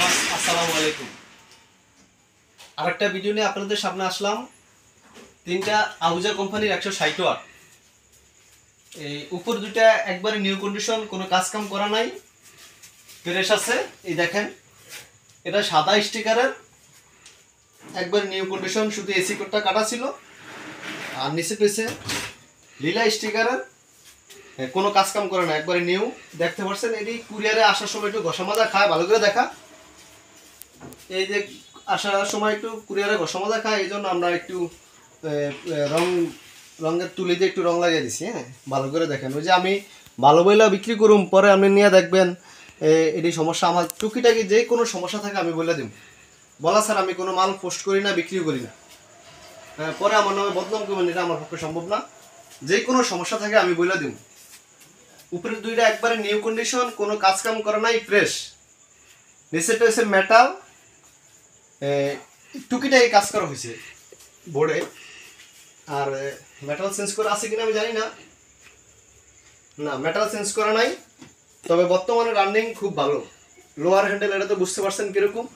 আসসালামু আলাইকুম। আরেকটা ভিডিও নিয়ে আপনাদের সামনে আসলাম। তিনটা আহুজা কোম্পানির 160 ওয়াট, এই উপর দুটা একবারে নিউ কন্ডিশন, কোনো কাজ কাম করা নাই, ফ্রেশ আছে। এই দেখেন, এটা সাদা স্টিকারের, একবারে নিউ কন্ডিশন, শুধু এসি কোডটা কাটা ছিল। আর নিচে পেছে লীলা স্টিকারের, কোনো কাজ কাম করে না, একবারে নিউ। দেখতে পাচ্ছেন, এটি কুরিয়ারে আসার সময় একটু ঘষা মাজা খায়, ভালো করে দেখা। এই যে আসার সময় একটু কুরিয়ারে ঘষা মাজা খায়, এই জন্য আমরা একটু রঙের তুলি দিয়ে একটু রং লাগিয়ে দিছি। হ্যাঁ, ভালো করে দেখেন। ওই যে আমি ভালো বইলা বিক্রি করুম, পরে আপনি নিয়ে দেখবেন এটি সমস্যা। আমার টুকিটাকি যে কোনো সমস্যা থাকে আমি বলে দিব, বলা স্যার আমি কোনো মাল পোস্ট করি না, বিক্রি করি না, পরে আমার নামে বদনাম করবেন, এটা আমার পক্ষে সম্ভব না। যে কোনো সমস্যা থাকে আমি বলে দিব। উপরের দুইটা একবারে নিউ কন্ডিশন, কোনো কাজ কাম করা নাই, ফ্রেশ। নিচেটা হচ্ছে মেটাল, টুকিটাই কাজ করা হয়েছে বোর্ডে। আর মেটাল চেঞ্জ করা আছে কিনা আমি জানি না, না মেটাল চেঞ্জ করা নাই। তবে বর্তমানে রানিং খুব ভালো। লোয়ার হ্যান্ডেল, এটা তো বুঝতে পারছেন কিরকম।